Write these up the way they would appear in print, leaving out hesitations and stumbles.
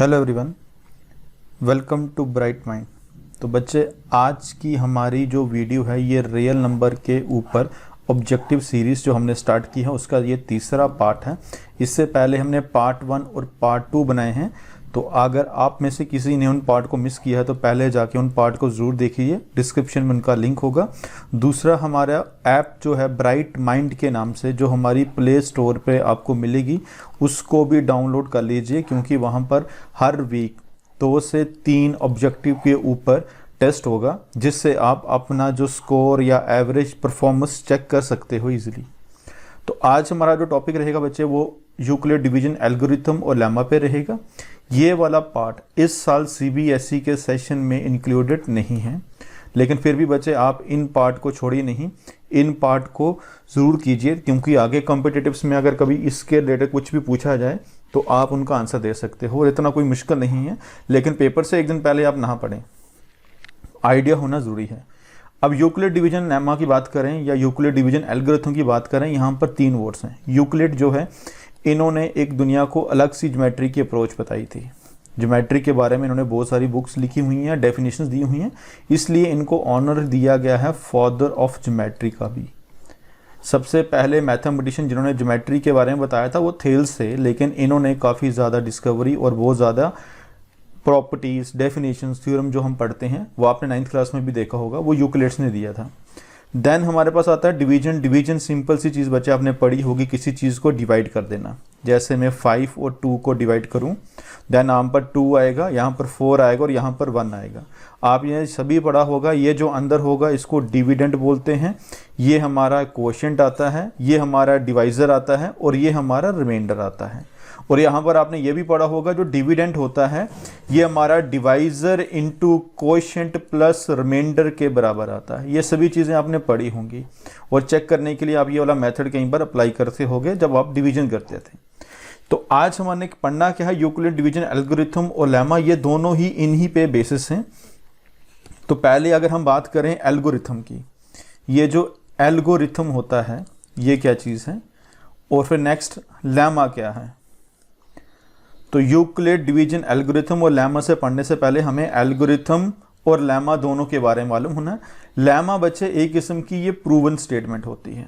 Hello everyone, welcome to Bright Mind. तो बच्चे, आज की हमारी जो वीडियो है ये रियल नंबर के ऊपर ऑब्जेक्टिव सीरीज़ जो हमने स्टार्ट की है उसका ये तीसरा पार्ट है। इससे पहले हमने पार्ट 1 और पार्ट 2 बनाए हैं। तो अगर आप में से किसी ने उन पार्ट को मिस किया है तो पहले जाके उन पार्ट को ज़रूर देखिए, डिस्क्रिप्शन में उनका लिंक होगा। दूसरा, हमारा ऐप जो है ब्राइट माइंड के नाम से जो हमारी प्ले स्टोर पे आपको मिलेगी, उसको भी डाउनलोड कर लीजिए, क्योंकि वहाँ पर हर वीक 2 से 3 ऑब्जेक्टिव के ऊपर टेस्ट होगा, जिससे आप अपना जो स्कोर या एवरेज परफॉर्मेंस चेक कर सकते हो इजीली। तो आज हमारा जो टॉपिक रहेगा बच्चे वो यूक्लिड डिवीजन एल्गोरिथम और लेमा पे रहेगा। ये वाला पार्ट इस साल सीबीएसई के सेशन में इंक्लूडेड नहीं है, लेकिन फिर भी बच्चे आप इन पार्ट को छोड़िए नहीं, इन पार्ट को ज़रूर कीजिए, क्योंकि आगे कॉम्पिटिटिव्स में अगर कभी इसके रिलेटेड कुछ भी पूछा जाए तो आप उनका आंसर दे सकते हो। और इतना कोई मुश्किल नहीं है, लेकिन पेपर से एक दिन पहले आप ना पढ़ें, आइडिया होना ज़रूरी है। अब यूक्लिड डिवीजन लेमा की बात करें या यूक्लिड डिवीजन एल्गोरिथम की बात करें, यहाँ पर 3 वर्ड्स हैं। यूक्लिड जो है, इन्होंने एक दुनिया को अलग सी ज्योमेट्री की अप्रोच बताई थी। ज्योमेट्री के बारे में इन्होंने बहुत सारी बुक्स लिखी हुई हैं, डेफिनेशंस दी हुई हैं, इसलिए इनको ऑनर दिया गया है फादर ऑफ ज्योमेट्री का भी। सबसे पहले मैथमेटिशियन जिन्होंने ज्योमेट्री के बारे में बताया था वो थेल्स थे, लेकिन इन्होंने काफ़ी ज़्यादा डिस्कवरी और बहुत ज़्यादा प्रॉपर्टीज़, डेफिनेशंस, थ्योरम जो हम पढ़ते हैं वो आपने 9th क्लास में भी देखा होगा, वो यूक्लिड्स ने दिया था। देन हमारे पास आता है डिवीजन। डिवीजन सिंपल सी चीज़ बच्चे आपने पढ़ी होगी, किसी चीज़ को डिवाइड कर देना। जैसे मैं 5 और 2 को डिवाइड करूं, देन यहाँ पर 2 आएगा, यहाँ पर 4 आएगा और यहाँ पर 1 आएगा। आप ये सभी पढ़ा होगा। ये जो अंदर होगा इसको डिविडेंड बोलते हैं, ये हमारा कोशेंट आता है, ये हमारा डिवाइज़र आता है और ये हमारा रिमाइंडर आता है। और यहाँ पर आपने ये भी पढ़ा होगा, जो डिविडेंड होता है ये हमारा divisor into quotient plus reminder के बराबर आता है। ये सभी चीज़ें आपने पढ़ी होंगी और चेक करने के लिए आप ये वाला मेथड कहीं पर अप्लाई करते होंगे जब आप डिवीजन करते थे। तो आज हमारे पढ़ना क्या है, यूक्लिड डिवीजन एल्गोरिथम और लेमा, ये दोनों ही इन्हीं पे बेसिस हैं। तो पहले अगर हम बात करें एल्गोरिथम की, ये जो एल्गोरिथम होता है ये क्या चीज़ है, और फिर नेक्स्ट लेमा क्या है। तो यूक्लिड डिवीजन एल्गोरिथम और लेमा से पढ़ने से पहले हमें एल्गोरिथम और लेमा दोनों के बारे में मालूम होना है। लेमा बच्चे एक किस्म की ये प्रूवन स्टेटमेंट होती है,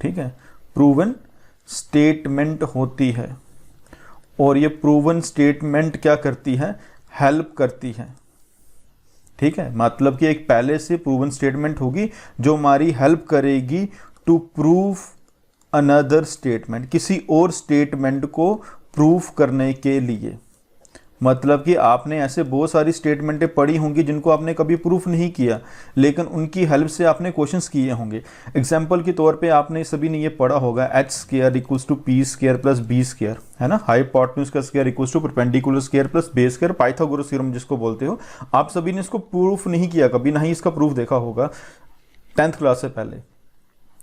ठीक है, प्रूवन स्टेटमेंट होती है। और ये प्रूवन स्टेटमेंट क्या करती है, हेल्प करती है, ठीक है। मतलब कि एक पहले से प्रूवन स्टेटमेंट होगी जो हमारी हेल्प करेगी टू प्रूव अनदर स्टेटमेंट, किसी और स्टेटमेंट को प्रूफ करने के लिए। मतलब कि आपने ऐसे बहुत सारी स्टेटमेंटें पढ़ी होंगी जिनको आपने कभी प्रूफ नहीं किया, लेकिन उनकी हेल्प से आपने क्वेश्चंस किए होंगे। एग्जांपल के तौर पे आपने सभी ने ये पढ़ा होगा h square equals to p square plus b square, है ना। हाइपोटेन्यूज का square equals to perpendicular square plus base square, Pythagoras theorem जिसको बोलते हो। आप सभी ने इसको प्रूफ नहीं किया कभी, ना ही इसका प्रूफ देखा होगा 10th क्लास से पहले।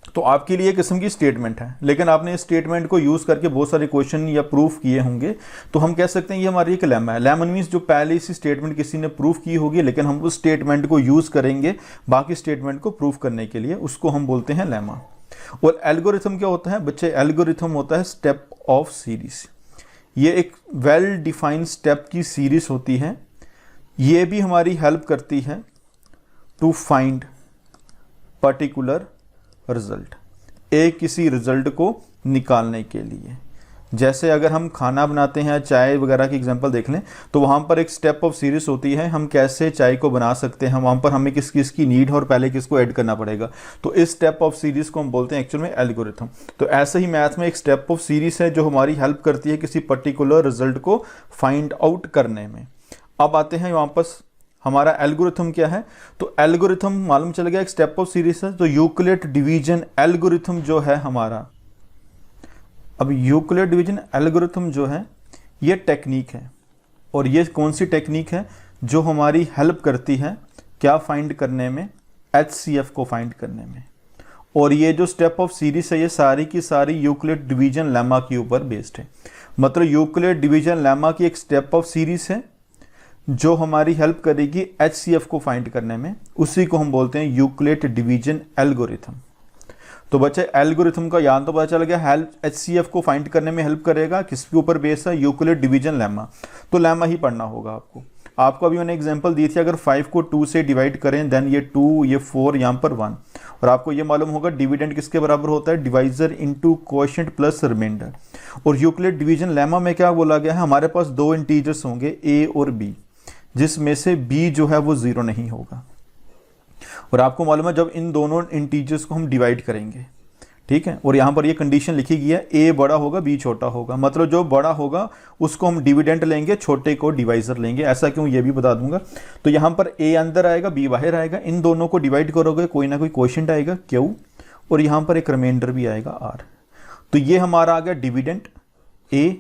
तो आपके लिए एक किस्म की स्टेटमेंट है, लेकिन आपने इस स्टेटमेंट को यूज़ करके बहुत सारे क्वेश्चन या प्रूफ किए होंगे। तो हम कह सकते हैं ये हमारी एक लेमा है। लेमा मीन्स जो पहले इसी स्टेटमेंट किसी ने प्रूफ की होगी, लेकिन हम उस स्टेटमेंट को यूज़ करेंगे बाकी स्टेटमेंट को प्रूफ करने के लिए, उसको हम बोलते हैं लेमा। और एल्गोरिथम क्या होता है बच्चे, एल्गोरिथम होता है स्टेप ऑफ सीरीज। ये एक वेल डिफाइंड स्टेप की सीरीज होती है। ये भी हमारी हेल्प करती है टू फाइंड पर्टिकुलर रिजल्ट, एक किसी रिजल्ट को निकालने के लिए। जैसे अगर हम खाना बनाते हैं, चाय वगैरह की एग्जांपल देख लें, तो वहाँ पर एक स्टेप ऑफ सीरीज होती है, हम कैसे चाय को बना सकते हैं, वहाँ पर हमें किस किस की नीड है और पहले किसको ऐड करना पड़ेगा। तो इस स्टेप ऑफ सीरीज को हम बोलते हैं एक्चुअल में एल्गोरिथम। तो ऐसे ही मैथ में एक स्टेप ऑफ सीरीज है जो हमारी हेल्प करती है किसी पर्टिकुलर रिजल्ट को फाइंड आउट करने में। अब आते हैं वापस, हमारा एल्गोरिथम क्या है। तो एल्गोरिथम मालूम चल गया एक स्टेप ऑफ सीरीज है। तो यूक्लिड डिवीजन एल्गोरिथम जो है हमारा, अब यूक्लिड डिवीजन एल्गोरिथम जो है ये टेक्निक है। और ये कौन सी टेक्निक है, जो हमारी हेल्प करती है क्या फाइंड करने में, HCF को फाइंड करने में। और ये जो स्टेप ऑफ सीरीज है ये सारी की सारी यूक्लिड डिवीजन लेमा के ऊपर बेस्ड है। मतलब यूक्लिड डिवीजन लेमा की एक स्टेप ऑफ सीरीज है जो हमारी हेल्प करेगी HCF को फाइंड करने में, उसी को हम बोलते हैं यूक्लिड डिवीजन एल्गोरिथम। तो बच्चे एल्गोरिथम का याद तो पता चल गया, हेल्प HCF को फाइंड करने में हेल्प करेगा, किसके ऊपर बेस है, यूक्लिड डिवीजन लेमा। तो लेमा ही पढ़ना होगा आपको अभी मैंने एग्जांपल दी थी, अगर 5 को 2 से डिवाइड करें देन ये 2, ये 4, यहाँ पर 1, और आपको ये मालूम होगा डिविडेंड किसके बराबर होता है, divisor into coefficient plus reminder. और यूक्लिड डिवीजन लेमा में क्या बोला गया है, हमारे पास दो इंटीजर्स होंगे a और b, जिसमें से b जो है वो 0 नहीं होगा। और आपको मालूम है जब इन दोनों इंटीजर्स को हम डिवाइड करेंगे, ठीक है, और यहाँ पर ये कंडीशन लिखी गई है, a बड़ा होगा b छोटा होगा, मतलब जो बड़ा होगा उसको हम डिविडेंड लेंगे, छोटे को डिवाइजर लेंगे। ऐसा क्यों ये भी बता दूंगा। तो यहाँ पर a अंदर आएगा b बाहर आएगा, इन दोनों को डिवाइड करोगे कोई ना कोई कोएफिशिएंट आएगा q, और यहाँ पर एक रिमाइंडर भी आएगा r। तो ये हमारा आ गया डिविडेंड a,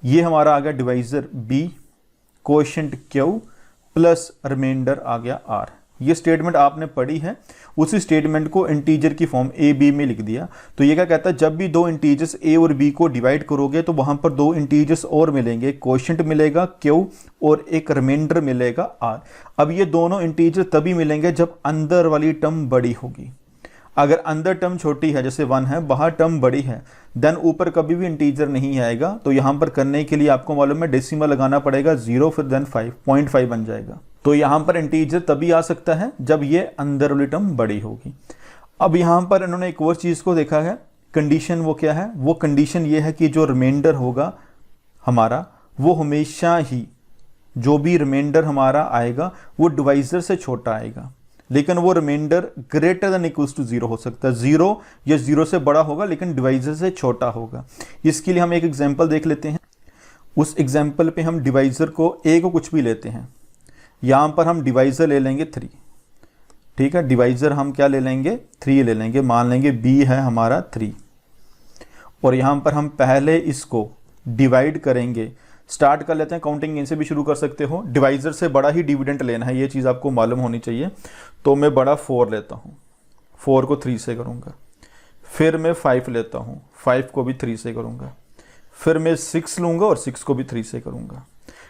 ये हमारा आ गया divisor b, coefficient q plus remainder आ गया r। ये स्टेटमेंट आपने पढ़ी है, उसी स्टेटमेंट को इंटीजर की फॉर्म ए बी में लिख दिया। तो ये क्या कहता है, जब भी दो इंटीजर्स ए और बी को डिवाइड करोगे तो वहां पर दो इंटीजर्स और मिलेंगे, कोएफिशिएंट मिलेगा क्यू और एक रिमाइंडर मिलेगा आर। अब ये दोनों इंटीजर तभी मिलेंगे जब अंदर वाली टर्म बड़ी होगी। अगर अंदर टर्म छोटी है जैसे 1 है, बाहर टर्म बड़ी है, देन ऊपर कभी भी इंटीजर नहीं आएगा। तो यहां पर करने के लिए आपको मालूम है डेसिमल लगाना पड़ेगा 0, फिर देन 5, 0.5 बन जाएगा। तो यहां पर इंटीजर तभी आ सकता है जब ये अंदर वाली टर्म बड़ी होगी। अब यहां पर इन्होंने एक और चीज को देखा है, कंडीशन वो क्या है, वो कंडीशन ये है कि जो रिमाइंडर होगा हमारा वो हमेशा ही, जो भी रिमाइंडर हमारा आएगा वो डिवाइजर से छोटा आएगा, लेकिन वो reminder greater than equals to 0 हो सकता है। 0 या 0 से बड़ा होगा लेकिन डिवाइजर से छोटा होगा। इसके लिए हम एक एग्जांपल देख लेते हैं। उस एग्जांपल पे हम डिवाइजर को a को कुछ भी लेते हैं, यहाँ पर हम डिवाइजर ले लेंगे 3, ठीक है, डिवाइजर हम क्या ले लेंगे 3 ले लेंगे, मान लेंगे b है हमारा 3, और यहाँ पर हम पहले इसको डिवाइड करेंगे। स्टार्ट कर लेते हैं, काउंटिंग इनसे भी शुरू कर सकते हो, डिवाइजर से बड़ा ही डिविडेंड लेना है, ये चीज़ आपको मालूम होनी चाहिए। तो मैं बड़ा 4 लेता हूँ, 4 को 3 से करूँगा, फिर मैं 5 लेता हूँ, 5 को भी 3 से करूँगा, फिर मैं 6 लूँगा और 6 को भी 3 से करूँगा।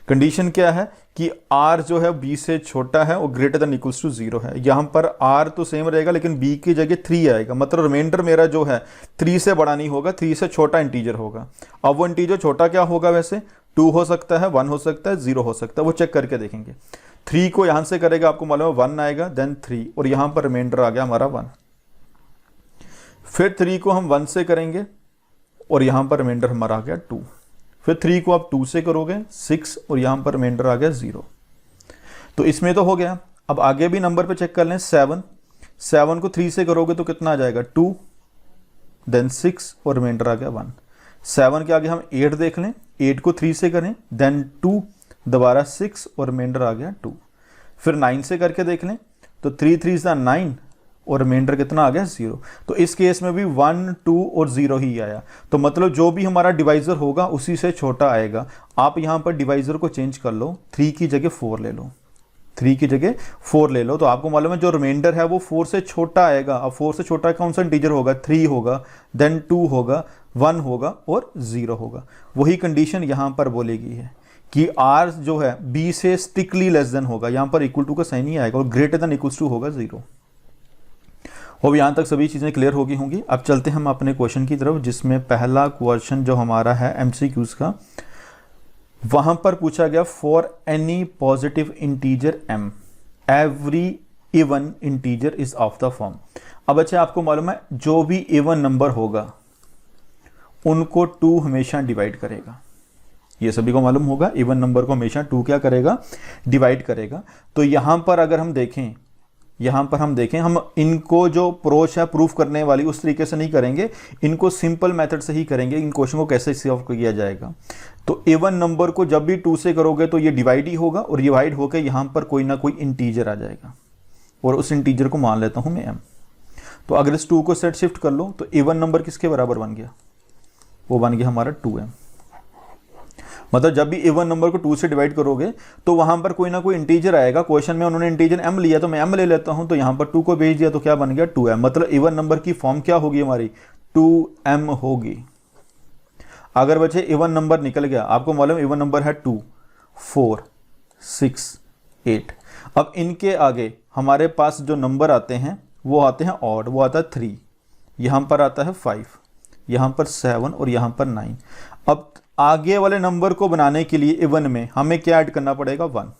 कंडीशन क्या है कि r जो है b से छोटा है और ग्रेटर देन इक्वल्स टू 0 है। यहाँ पर r तो सेम रहेगा लेकिन b की जगह 3 आएगा, मतलब रिमाइंडर मेरा जो है 3 से बड़ा नहीं होगा, 3 से छोटा इंटीजर होगा। अब वो इंटीजर छोटा क्या होगा, वैसे 2 हो सकता है, 1 हो सकता है, 0 हो सकता है, वो चेक करके देखेंगे। 3 को यहाँ से करेगा आपको मालूम है 1 आएगा, देन 3, और यहाँ पर रिमाइंडर आ गया हमारा 1। फिर 3 को हम 1 से करेंगे और यहाँ पर रिमाइंडर हमारा आ गया 2। फिर 3 को आप 2 से करोगे 6, और यहाँ पर रिमाइंडर आ गया 0। तो इसमें तो हो गया। अब आगे भी नंबर पे चेक कर लें, 7 को 3 से करोगे तो कितना आ जाएगा 2, देन 6 और रिमाइंडर आ गया 1। 7 के आगे हम 8 देख लें, 8 को 3 से करें देन 2, दोबारा 6 और रिमाइंडर आ गया 2। फिर 9 से करके देख लें तो 3 3 9 और रिमाइंडर कितना आ गया 0। तो इस केस में भी 1, 2 और 0 ही आया। तो मतलब जो भी हमारा डिवाइजर होगा उसी से छोटा आएगा। आप यहाँ पर डिवाइजर को चेंज कर लो, 3 की जगह 4 ले लो, 3 की जगह 4 ले लो, तो आपको मालूम है जो रिमाइंडर है वो 4 से छोटा आएगा। अब 4 से छोटा कौन सा इंटीजर होगा, 3 होगा, देन 2 होगा, 1 होगा और 0 होगा। वही कंडीशन यहाँ पर बोली गई है कि r जो है b से स्ट्रिक्टली लेस देन होगा, यहाँ पर इक्वल टू का साइन ही आएगा, और ग्रेटर देन इक्वल्स टू होगा 0। अब यहाँ तक सभी चीज़ें क्लियर होगी होंगी। अब चलते हैं हम अपने क्वेश्चन की तरफ, जिसमें पहला क्वेश्चन जो हमारा है MCQs का, वहाँ पर पूछा गया for any positive integer m every even integer is of the form. अब अच्छा आपको मालूम है जो भी इवन नंबर होगा उनको 2 हमेशा डिवाइड करेगा, ये सभी को मालूम होगा। इवन नंबर को हमेशा 2 क्या करेगा, डिवाइड करेगा। तो यहाँ पर अगर हम देखें, हम इनको जो अप्रोच है प्रूफ करने वाली उस तरीके से नहीं करेंगे, इनको सिंपल मेथड से ही करेंगे। इन क्वेश्चन को कैसे सॉल्व किया जाएगा, तो इवन नंबर को जब भी 2 से करोगे तो ये डिवाइड ही होगा, और डिवाइड होकर यहाँ पर कोई ना कोई इंटीजर आ जाएगा, और उस इंटीजर को मान लेता हूँ मैं m। तो अगर इस 2 को सेट शिफ्ट कर लो तो इवन नंबर किसके बराबर बन गया, वो बन गया हमारा 2m। मतलब जब भी इवन नंबर को 2 से डिवाइड करोगे तो वहां पर कोई ना कोई इंटीजर आएगा। क्वेश्चन में उन्होंने इंटीजर m लिया तो मैं m ले लेता हूं, तो यहां पर 2 को भेज दिया तो क्या बन गया 2m। मतलब इवन नंबर की फॉर्म क्या होगी हमारी, 2m होगी। अगर बच्चे इवन नंबर निकल गया, आपको मालूम इवन नंबर है 2, 4, 6, 8। अब इनके आगे हमारे पास जो नंबर आते हैं वो आते हैं ऑड, वो आता है 3, यहाँ पर आता है 5, यहाँ पर 7 और यहाँ पर 9। अब आगे वाले नंबर को बनाने के लिए इवन में हमें क्या ऐड करना पड़ेगा 1।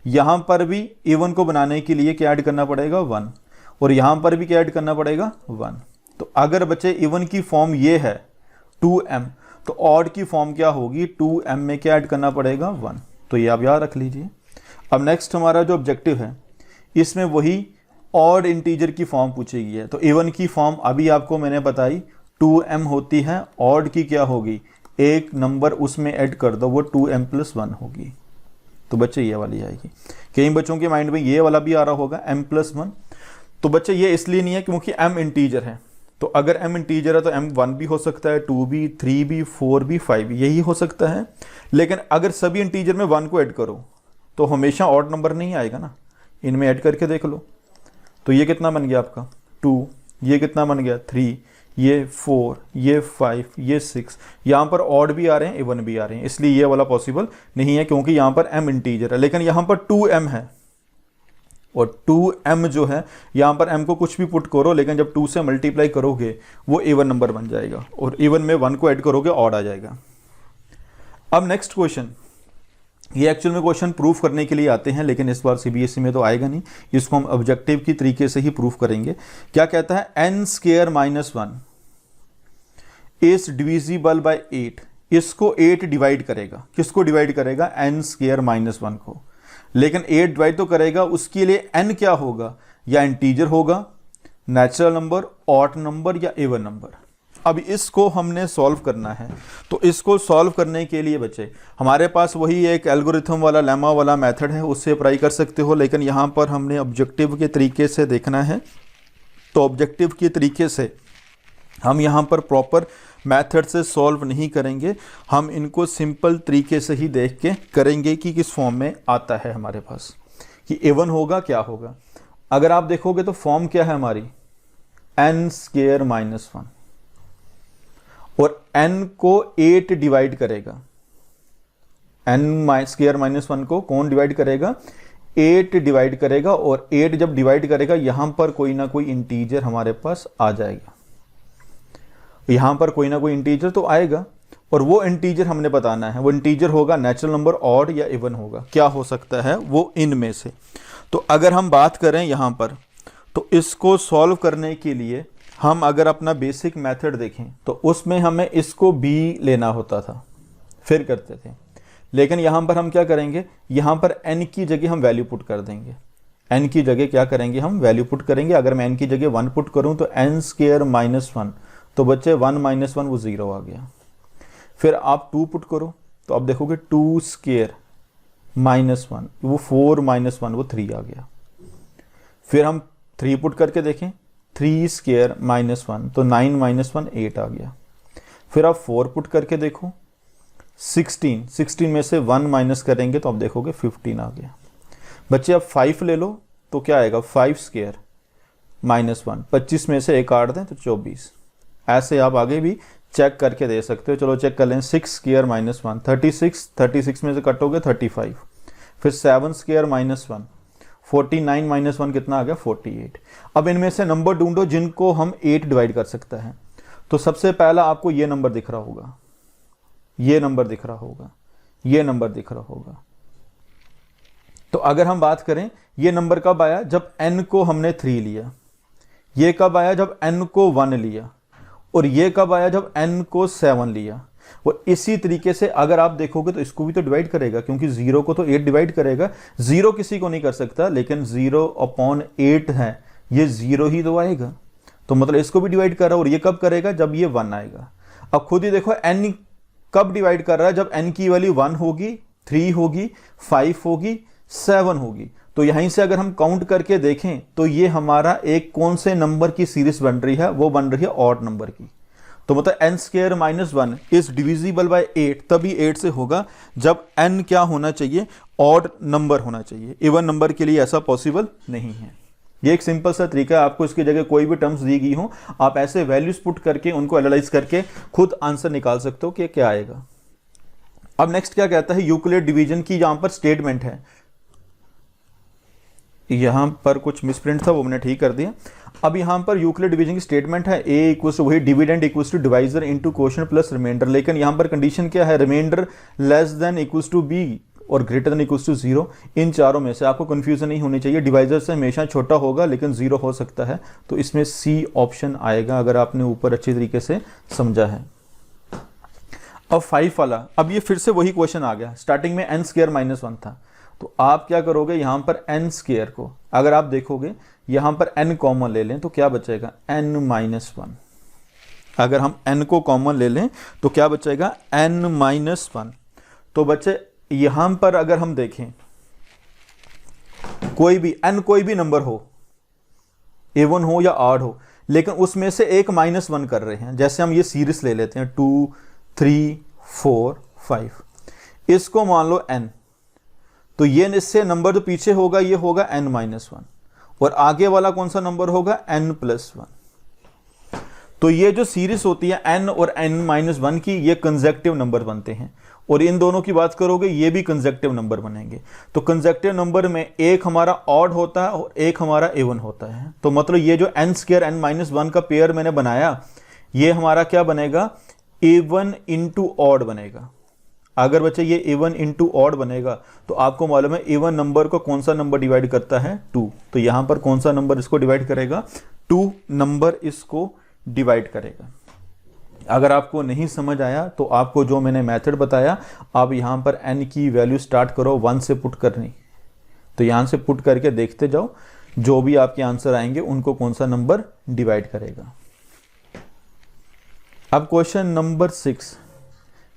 यहाँ पर भी इवन को बनाने के लिए क्या ऐड करना पड़ेगा 1 और यहाँ पर भी क्या ऐड करना पड़ेगा 1। तो अगर बच्चे इवन की फॉर्म ये है 2m, तो ऑड की फॉर्म क्या होगी 2m में क्या ऐड करना पड़ेगा 1। तो ये आप याद रख लीजिए। अब नेक्स्ट हमारा जो ऑब्जेक्टिव है इसमें वही ऑड इंटीजर की फॉर्म पूछेगी है। तो इवन की फॉर्म अभी आपको मैंने बताई 2m होती है, ऑड की क्या होगी, एक नंबर उसमें ऐड कर दो, वो 2m+1 होगी। तो बच्चे ये वाली आएगी। कई बच्चों के माइंड में ये वाला भी आ रहा होगा m+1। तो बच्चे ये इसलिए नहीं है क्योंकि m इंटीजर है। तो अगर m इंटीजर है तो m 1 भी हो सकता है, 2 भी, 3 भी, 4 भी, 5 भी, यही हो सकता है। लेकिन अगर सभी इंटीजर में 1 को ऐड करो तो हमेशा ऑड नंबर नहीं आएगा ना। इनमें ऐड करके देख लो। तो ये कितना बन गया आपका 2, ये कितना बन गया 3, ये 4, ये 5, ये 6। यहाँ पर ऑड भी आ रहे हैं, इवन भी आ रहे हैं, इसलिए ये वाला पॉसिबल नहीं है क्योंकि यहाँ पर m इंटीजर है। लेकिन यहाँ पर 2m है और 2m जो है यहाँ पर m को कुछ भी पुट करो, लेकिन जब 2 से मल्टीप्लाई करोगे वो इवन नंबर बन जाएगा और इवन में 1 को ऐड करोगे ऑड आ जाएगा। अब नेक्स्ट क्वेश्चन, ये एक्चुअल में क्वेश्चन प्रूफ करने के लिए आते हैं, लेकिन इस बार सीबीएसई में तो आएगा नहीं, इसको हम ऑब्जेक्टिव की तरीके से ही प्रूफ करेंगे। क्या कहता है n² - 1 इज डिविजिबल बाय 8। इसको 8 डिवाइड करेगा, किसको डिवाइड करेगा n² - 1 को। लेकिन 8 डिवाइड तो करेगा, उसके लिए n क्या होगा, या इंटीजर होगा, नेचुरल नंबर, ऑड नंबर या इवन नंबर। अब इसको हमने सॉल्व करना है। तो इसको सॉल्व करने के लिए बच्चे हमारे पास वही एक एल्गोरिथम वाला लेमा वाला मेथड है, उससे अप्लाई कर सकते हो। लेकिन यहाँ पर हमने ऑब्जेक्टिव के तरीके से देखना है। तो ऑब्जेक्टिव के तरीके से हम यहाँ पर प्रॉपर मेथड से सॉल्व नहीं करेंगे, हम इनको सिंपल तरीके से ही देख के करेंगे कि किस फॉर्म में आता है हमारे पास, कि इवन होगा क्या होगा। अगर आप देखोगे तो फॉर्म क्या है हमारी n² - 1 और n को 8 डिवाइड करेगा। n² - 1 को कौन डिवाइड करेगा, 8 डिवाइड करेगा और 8 जब डिवाइड करेगा यहां पर कोई ना कोई इंटीजर हमारे पास आ जाएगा। यहां पर कोई ना कोई इंटीजर तो आएगा और वो इंटीजर हमने बताना है। वो इंटीजर होगा नेचुरल नंबर, ऑड या इवन होगा, क्या हो सकता है वो इनमें से। तो अगर हम बात करें यहां पर, तो इसको सॉल्व करने के लिए हम अगर अपना बेसिक मेथड देखें तो उसमें हमें इसको b लेना होता था, फिर करते थे। लेकिन यहाँ पर हम क्या करेंगे, यहाँ पर n की जगह हम वैल्यू पुट कर देंगे। n की जगह क्या करेंगे, हम वैल्यू पुट करेंगे। अगर मैं n की जगह 1 पुट करूँ तो n² - 1, तो बच्चे 1 - 1 वो 0 आ गया। फिर आप 2 पुट करो तो आप देखोगे 2² - 1, वो 4 - 1 वो 3 आ गया। फिर हम 3 पुट करके देखें, 3² - 1, तो 9 - 1 8 आ गया। फिर आप 4 पुट करके देखो, 16 में से 1 माइनस करेंगे तो आप देखोगे 15 आ गया। बच्चे अब 5 ले लो तो क्या आएगा, 5² - 1, 25 में से 1 काट दें तो 24। ऐसे आप आगे भी चेक करके दे सकते हो। चलो चेक कर लें, 6² - 1 36 में से कटोगे 35। फिर 7² - 1 49 - 1 कितना आ गया 48। अब इनमें से नंबर ढूंढो जिनको हम 8 डिवाइड कर सकते हैं। तो सबसे पहला आपको ये नंबर दिख रहा होगा, ये नंबर दिख रहा होगा, ये नंबर दिख रहा होगा। तो अगर हम बात करें ये नंबर कब आया, जब n को हमने 3 लिया। ये कब आया, जब n को 1 लिया। और ये कब आया, जब n को 7 लिया। और इसी तरीके से अगर आप देखोगे तो इसको भी तो डिवाइड करेगा, क्योंकि 0 को तो 8 डिवाइड करेगा। 0 किसी को नहीं कर सकता, लेकिन 0/8 है, ये 0 ही तो आएगा। तो मतलब इसको भी डिवाइड कर रहा है। और ये कब करेगा, जब ये 1 आएगा। अब खुद ही देखो n कब डिवाइड कर रहा है, जब n की वैल्यू 1 होगी, 3 होगी, 5 होगी, 7 होगी। तो यहीं से अगर हम काउंट करके देखें तो ये हमारा एक कौन से नंबर की सीरीज बन रही है, वो बन रही है ऑड नंबर की। तो मतलब n² - 1 इज डिविजिबल बाय 8 तभी 8 से होगा जब n क्या होना चाहिए, ऑड नंबर होना चाहिए। इवन नंबर के लिए ऐसा पॉसिबल नहीं है। ये एक सिंपल सा तरीका है। आपको इसकी जगह कोई भी टर्म्स दी गई हो, आप ऐसे वैल्यूज पुट करके उनको एनालाइज करके खुद आंसर निकाल सकते हो कि क्या आएगा। अब नेक्स्ट क्या कहता है, यूक्लिड डिवीजन की यहां पर स्टेटमेंट है। यहां पर कुछ मिसप्रिंट था, वो मैंने ठीक कर दिया। अब यहाँ पर यूक्लिड डिवीजन की स्टेटमेंट है ए इक्वल टू वही dividend equal to divisor into quotient plus reminder, लेकिन यहाँ पर कंडीशन क्या है, reminder less than equal to b और ग्रेटर देन इक्वल टू 0। इन चारों में से आपको कंफ्यूजन नहीं होनी चाहिए, डिवाइजर से हमेशा छोटा होगा लेकिन 0 हो सकता है, तो इसमें सी ऑप्शन आएगा अगर आपने ऊपर अच्छी तरीके से समझा है। अब 5 वाला, अब ये फिर से वही क्वेश्चन आ गया, स्टार्टिंग में n स्क्वायर माइनस 1 था, तो आप क्या करोगे, यहाँ पर n स्क्वायर को अगर आप देखोगे यहाँ पर n कॉमन ले लें तो क्या बचेगा, n माइनस 1। अगर हम n को कॉमन ले लें तो क्या बचेगा, n माइनस 1। तो बच्चे यहाँ पर अगर हम देखें कोई भी n कोई भी नंबर हो, इवन हो या ऑड हो, लेकिन उसमें से एक -1 कर रहे हैं, जैसे हम ये सीरीज ले लेते हैं 2 3 4 5, इसको मान लो n, तो ये इससे नंबर जो पीछे होगा ये होगा n माइनस 1, और आगे वाला कौन सा नंबर होगा, n प्लस 1। तो ये जो सीरीज होती है n और n माइनस 1 की, ये कंसेक्टिव नंबर बनते हैं, और इन दोनों की बात करोगे ये भी कंसेक्टिव नंबर बनेंगे। तो कंसेक्टिव नंबर में एक हमारा ऑड होता है और एक हमारा इवन होता है, तो मतलब ये जो n स्क्वायर n माइनस 1 का पेयर मैंने बनाया, ये हमारा क्या बनेगा, इवन इंटू ऑड बनेगा। अगर बच्चे ये इवन इंटू ऑड बनेगा तो आपको मालूम है इवन नंबर को कौन सा नंबर डिवाइड करता है, 2। तो यहां पर कौन सा नंबर इसको डिवाइड करेगा, 2 नंबर इसको डिवाइड करेगा। अगर आपको नहीं समझ आया तो आपको जो मैंने मेथड बताया, आप यहां पर n की वैल्यू स्टार्ट करो 1 से पुट करनी, तो यहां से पुट करके देखते जाओ, जो भी आपके आंसर आएंगे उनको कौन सा नंबर डिवाइड करेगा। अब क्वेश्चन नंबर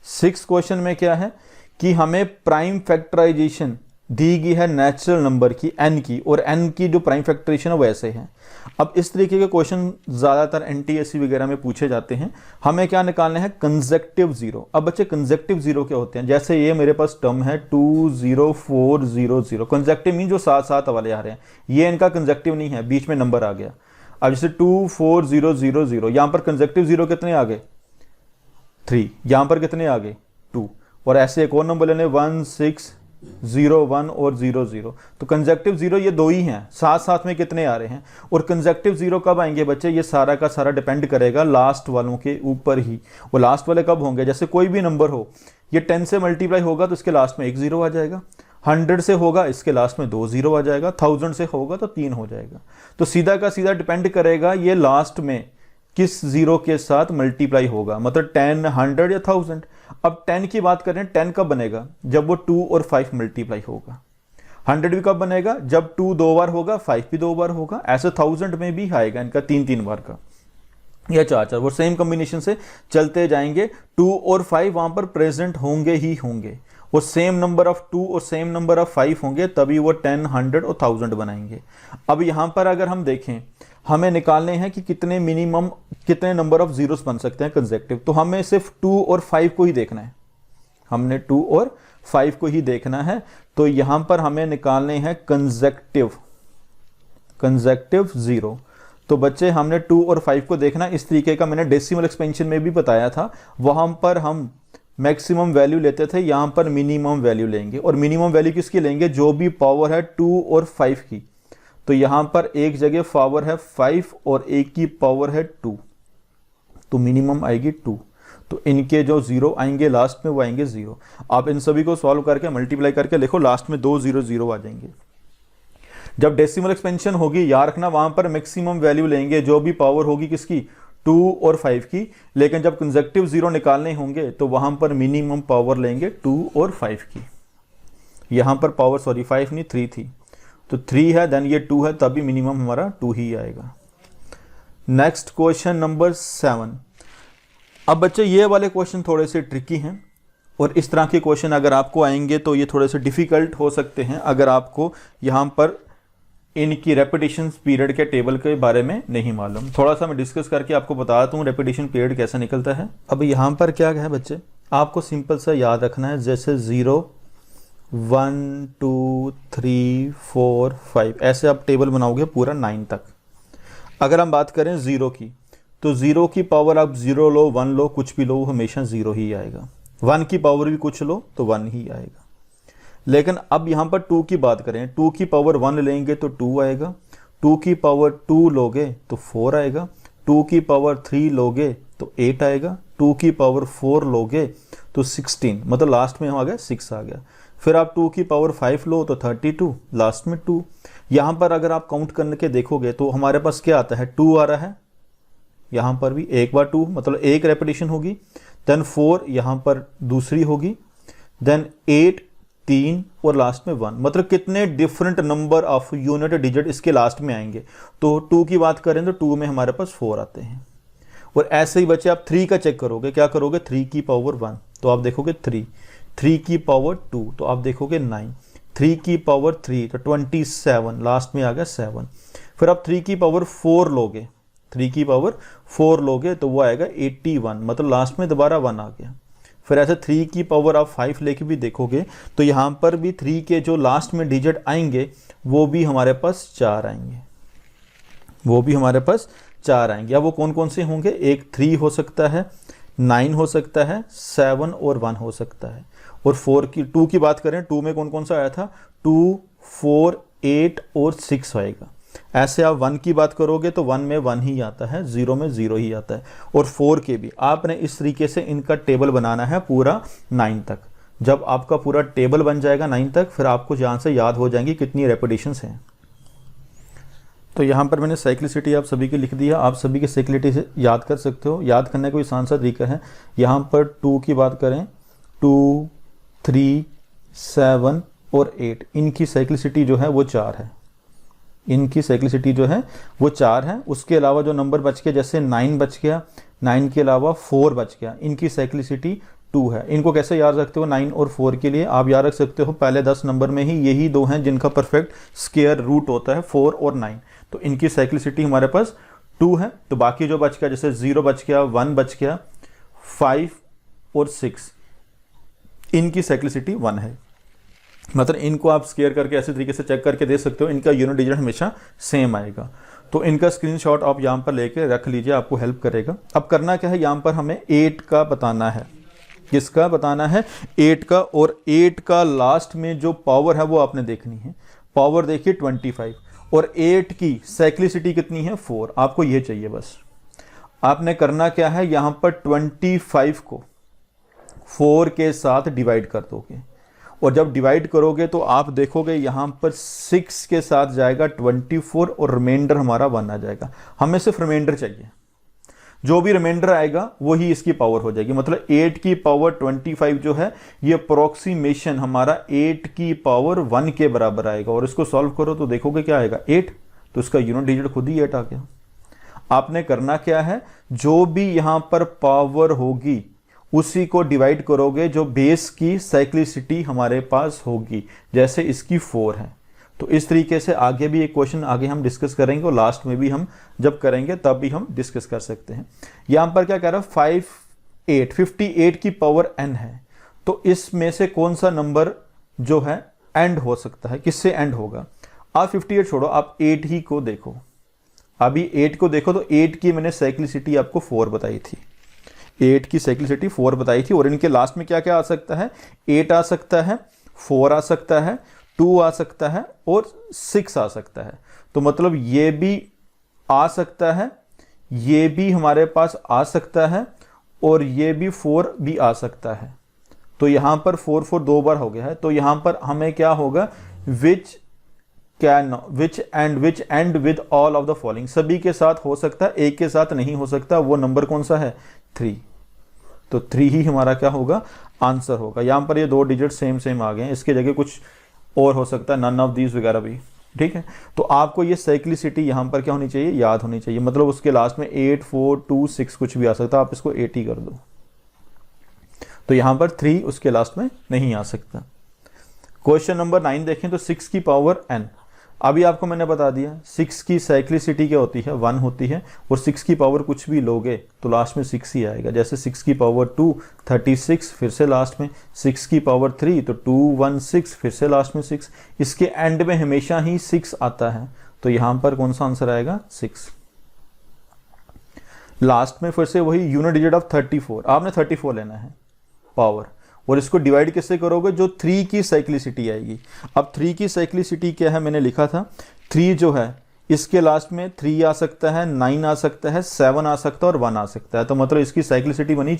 6 क्वेश्चन में क्या है कि हमें प्राइम फैक्टराइजेशन दी गई है नेचुरल नंबर की n की, और n की जो प्राइम फैक्टराइजेशन है वो ऐसे है। अब इस तरीके के क्वेश्चन ज़्यादातर NTSC वगैरह में पूछे जाते हैं। हमें क्या निकालना है, कंसेक्टिव जीरो। अब बच्चे कंसेक्टिव जीरो क्या होते हैं, जैसे ये मेरे पास टर्म है 2 0 4 0 0, कंसेक्टिव मीन जो साथ साथ वाले आ रहे हैं, ये इनका कंसेक्टिव नहीं है, बीच में नंबर आ गया। अब जैसे 2 4 0 0 0, यहाँ पर कंसेक्टिव जीरो कितने आ गए, 3, यहाँ पर कितने आ गए, 2, और ऐसे एक और नंबर लेने 1 6 0 1 और 0 0। तो कंसेक्टिव जीरो ये दो ही हैं, साथ साथ में कितने आ रहे हैं, और कंसेक्टिव जीरो कब आएंगे बच्चे, ये सारा का सारा डिपेंड करेगा लास्ट वालों के ऊपर ही। वो लास्ट वाले कब होंगे, जैसे कोई भी नंबर हो, ये 10 से मल्टीप्लाई होगा तो इसके लास्ट में 1 0 आ जाएगा, 100 से होगा इसके लास्ट में 2 0 आ जाएगा, 1000 से होगा तो 3 हो जाएगा। तो सीधा का सीधा डिपेंड करेगा ये लास्ट में किस जीरो के साथ मल्टीप्लाई होगा, मतलब 10 100 या 1000। अब 10 की बात करें, 10 कब बनेगा, जब वो 2 और 5 मल्टीप्लाई होगा। 100 भी कब बनेगा, जब 2 2 बार होगा, 5 भी 2 बार होगा। ऐसे 1000 में भी आएगा इनका 3 बार का या 4 वो सेम कॉम्बिनेशन से चलते जाएंगे। 2 और 5 वहां पर प्रेजेंट होंगे ही होंगे, वो सेम नंबर ऑफ 2 और सेम नंबर ऑफ 5 होंगे, तभी वो 10 100 और 1000 बनाएंगे। अब यहां पर अगर हम देखें, हमें निकालने हैं कि कितने मिनिमम कितने नंबर ऑफ जीरोस बन सकते हैं कंसेक्टिव, तो हमें सिर्फ 2 और 5 को ही देखना है, हमने 2 और 5 को ही देखना है। तो यहां पर हमें निकालने हैं कंसेक्टिव जीरो। तो बच्चे हमने 2 और 5 को देखना, इस तरीके का मैंने डेसिमल एक्सपेंशन में भी बताया था, वहां पर हम मैक्सिमम वैल्यू लेते थे, यहां पर मिनिमम वैल्यू लेंगे, और मिनिमम वैल्यू किसकी लेंगे, जो भी पावर है 2 और 5 की। तो यहां पर एक जगह पावर है 5 और एक की पावर है 2, तो मिनिमम आएगी 2। तो इनके जो जीरो आएंगे लास्ट में वो आएंगे 0। आप इन सभी को सॉल्व करके मल्टीप्लाई करके लिखो, लास्ट में 2 0 0 आ जाएंगे। जब डेसिमल एक्सपेंशन होगी, याद रखना वहां पर मैक्सिमम वैल्यू लेंगे, जो भी पावर होगी किसकी, 2 और 5 की। लेकिन जब कंसेक्टिव जीरो निकालने होंगे तो वहां पर मिनिमम पावर लेंगे 2 और 5 की। यहां पर पावर 5 नहीं 3 थी, तो 3 है, देन ये 2 है, तभी मिनिमम हमारा 2 ही आएगा। Next question number 7। अब बच्चे ये वाले क्वेश्चन थोड़े से ट्रिकी हैं, और इस तरह के क्वेश्चन अगर आपको आएंगे तो ये थोड़े से डिफिकल्ट हो सकते हैं, अगर आपको यहाँ पर इनकी रेपिटेशन पीरियड के टेबल के बारे में नहीं मालूम। थोड़ा सा मैं डिस्कस करके आपको बताता हूँ रेपिटेशन पीरियड कैसे निकलता है। अब यहाँ पर क्या है बच्चे, आपको सिंपल सा याद रखना है, जैसे 0 1 2 3 4 5 ऐसे आप टेबल बनाओगे पूरा 9 तक। अगर हम बात करें 0 की, तो 0 की पावर आप 0 लो 1 लो कुछ भी लो, हमेशा 0 ही आएगा। 1 की पावर भी कुछ लो तो 1 ही आएगा। लेकिन अब यहाँ पर 2 की बात करें, 2 की पावर 1 लेंगे तो 2 आएगा, 2 की पावर 2 लोगे तो 4 आएगा, 2 की पावर 3 लोगे तो 8 आएगा, 2 की पावर 4 लोगे तो 16, मतलब लास्ट में आ गया 6 आ गया। फिर आप 2 की पावर 5 लो तो 32, लास्ट में 2। यहाँ पर अगर आप काउंट करने के देखोगे तो हमारे पास क्या आता है, 2 आ रहा है, यहाँ पर भी एक बार 2, मतलब एक रेपिटेशन होगी, देन 4 यहाँ पर दूसरी होगी, देन 8 3 और लास्ट में 1। मतलब कितने different number of unit digit इसके लास्ट में आएंगे। तो 2 की बात करें तो 2 में हमारे पास 4 आते हैं। और ऐसे ही बच्चे आप 3 का चेक करोगे, क्या करोगे, 3 की पावर 1 तो आप देखोगे 3, 3 की पावर 2 तो आप देखोगे 9, 3 की पावर 3 तो 27, लास्ट में आ गया 7। फिर आप 3 की पावर 4 लोगे, 3 की पावर 4 लोगे तो वो आएगा 81, मतलब लास्ट में दोबारा 1 आ गया। फिर ऐसे 3 की पावर आप 5 लेके भी देखोगे तो यहाँ पर भी 3 के जो लास्ट में डिजिट आएंगे वो भी हमारे पास 4 आएंगे, वो भी हमारे पास 4 आएंगे। अब वो कौन कौन से होंगे, एक 3 हो सकता है, 9 हो सकता है, 7 और 1 हो सकता है। और 2 की बात करें, 2 में कौन कौन सा आया था, 2 4 8 और 6 आएगा। ऐसे आप 1 की बात करोगे तो 1 में 1 ही आता है, 0 में 0 ही आता है। और 4 के भी आपने इस तरीके से इनका टेबल बनाना है पूरा 9 तक। जब आपका पूरा टेबल बन जाएगा 9 तक, फिर आपको यहाँ से याद हो जाएंगी कितनी रेपिटेशंस हैं। तो यहाँ पर मैंने साइक्लिसिटी आप सभी की लिख दिया, आप सभी के साइक्लिसिटी से याद कर सकते हो। याद करने का कोई आसान सा तरीका है, यहाँ पर 2 की बात करें, 2 3 7 और 8, इनकी साइक्लिसिटी जो है वो 4 है, इनकी साइक्लिसिटी जो है वो 4 है। उसके अलावा जो नंबर बच गया, जैसे 9 बच गया, 9 के अलावा 4 बच गया, इनकी साइक्लिसिटी 2 है। इनको कैसे याद रखते हो, 9 और 4 के लिए आप याद रख सकते हो, पहले 10 नंबर में ही यही 2 हैं जिनका परफेक्ट स्क्वायर रूट होता है 4 और 9, तो इनकी साइक्लिसिटी हमारे पास 2 है। तो बाकी जो बच गया, जैसे 0 बच गया, 1 बच गया, 5 और 6, इनकी साइक्लिसिटी 1 है। मतलब इनको आप स्क्वायर करके ऐसे तरीके से चेक करके दे सकते हो, इनका यूनिट डिजिट हमेशा सेम आएगा। तो इनका स्क्रीनशॉट आप यहाँ पर लेके रख लीजिए, आपको हेल्प करेगा। अब करना क्या है, यहाँ पर हमें 8 का बताना है, किसका बताना है, 8 का। और 8 का लास्ट में जो पावर है वो आपने देखनी है, पावर देखिए 25, और 8 की साइक्लिसिटी कितनी है, 4। आपको ये चाहिए बस। आपने करना क्या है, यहाँ पर 25 को 4 के साथ डिवाइड कर दोगे, और जब डिवाइड करोगे तो आप देखोगे यहाँ पर 6 के साथ जाएगा 24 और रिमाइंडर हमारा 1 आ जाएगा। हमें सिर्फ रिमाइंडर चाहिए, जो भी रिमाइंडर आएगा वही इसकी पावर हो जाएगी। मतलब 8 की पावर 25 जो है ये अप्रोक्सीमेशन हमारा 8 की पावर 1 के बराबर आएगा। और इसको सॉल्व करो तो देखोगे क्या आएगा, 8, तो इसका यूनिट डिजिट खुद ही 8 आ गया। आपने करना क्या है, जो भी यहाँ पर पावर होगी उसी को डिवाइड करोगे जो बेस की साइक्लिसिटी हमारे पास होगी। जैसे इसकी 4 है, तो इस तरीके से आगे भी एक क्वेश्चन आगे हम डिस्कस करेंगे, और लास्ट में भी हम जब करेंगे तब भी हम डिस्कस कर सकते हैं। यहाँ पर क्या कह रहा है, 58 की पावर n है, तो इसमें से कौन सा नंबर जो है एंड हो सकता है, किससे एंड होगा। आप 58 छोड़ो, आप 8 ही को देखो, अभी 8 को देखो, तो 8 की मैंने साइक्लिसिटी आपको 4 बताई थी, 8 की साइक्लिसिटी 4 बताई थी। और इनके लास्ट में क्या क्या आ सकता है, 8 आ सकता है, 4 आ सकता है, 2 आ सकता है और 6 आ सकता है। तो मतलब ये भी आ सकता है, ये भी हमारे पास आ सकता है, और ये भी 4 भी आ सकता है। तो यहां पर 4 4 2 बार हो गया है। तो यहां पर हमें क्या होगा, which end with all of the following, सभी के साथ हो सकता है, एक के साथ नहीं हो सकता। वो नंबर कौन सा है, 3। तो 3 ही हमारा क्या होगा, आंसर होगा। यहां पर ये 2 डिजिट सेम आ गए हैं, इसके जगह कुछ और हो सकता है, नन ऑफ दीज वगैरह भी, ठीक है। तो आपको ये साइक्लिसिटी यहां पर क्या होनी चाहिए, याद होनी चाहिए। मतलब उसके लास्ट में 8 4 2 6 कुछ भी आ सकता है, आप इसको 8 ही कर दो। तो यहां पर 3 उसके लास्ट में नहीं आ सकता। क्वेश्चन नंबर 9 देखें तो 6 की पावर n, अभी आपको मैंने बता दिया 6 की साइक्लिसिटी क्या होती है, 1 होती है। और 6 की पावर कुछ भी लोगे तो लास्ट में 6 ही आएगा। जैसे 6 की पावर 2 36, फिर से लास्ट में 6 की पावर 3 तो 216, फिर से लास्ट में 6। इसके एंड में हमेशा ही 6 आता है, तो यहां पर कौन सा आंसर आएगा, 6। लास्ट में फिर से वही यूनिट डिजिट ऑफ 34, आपने 34 लेना है पावर, और इसको डिवाइड किससे करोगे, जो 3 की साइक्लिसिटी आएगी। अब 3 की साइक्लिसिटी क्या है, मैंने लिखा था 3 जो है इसके लास्ट में 3 आ सकता है, 9 आ सकता है, 7 आ सकता है और 1 आ सकता है। तो मतलब इसकी साइक्लिसिटी बनी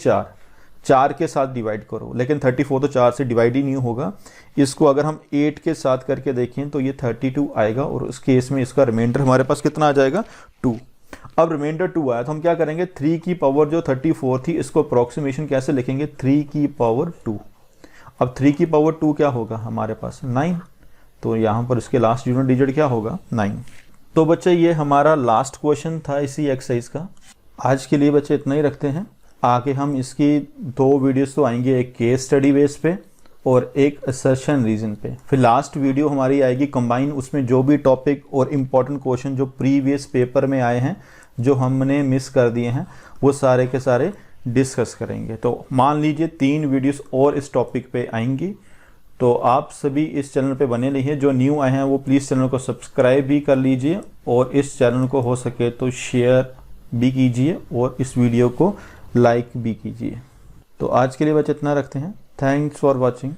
4 के साथ डिवाइड करो, लेकिन 34 तो 4 से डिवाइड ही नहीं होगा। इसको अगर हम 8 के साथ करके देखें तो ये 32 आएगा और उस केस में इसका रिमाइंडर हमारे पास कितना आ जाएगा, 2। अब रिमाइंडर 2 आया तो हम क्या करेंगे, 3 की पावर जो 34 थी इसको अप्रोक्सीमेशन कैसे लिखेंगे, 3 की पावर 2। अब 3 की पावर 2 क्या होगा हमारे पास, 9। तो यहाँ पर इसके लास्ट यूनिट डिजिट क्या होगा, 9। तो बच्चे ये हमारा लास्ट क्वेश्चन था इसी एक्सरसाइज का। आज के लिए बच्चे इतना ही रखते हैं। आगे हम इसकी 2 वीडियोस तो आएंगे, एक केस स्टडी बेस पे और एक असर्शन रीजन पे। फिर लास्ट वीडियो हमारी आएगी कंबाइन, उसमें जो भी टॉपिक और इम्पोर्टेंट क्वेश्चन जो प्रीवियस पेपर में आए हैं, जो हमने मिस कर दिए हैं, वो सारे के सारे डिस्कस करेंगे। तो मान लीजिए 3 वीडियोस और इस टॉपिक पे आएंगी। तो आप सभी इस चैनल पे बने रहिए। जो न्यू आए हैं वो प्लीज़ चैनल को सब्सक्राइब भी कर लीजिए और इस चैनल को हो सके तो शेयर भी कीजिए और इस वीडियो को लाइक भी कीजिए। तो आज के लिए बस इतना रखते हैं। Thanks for watching.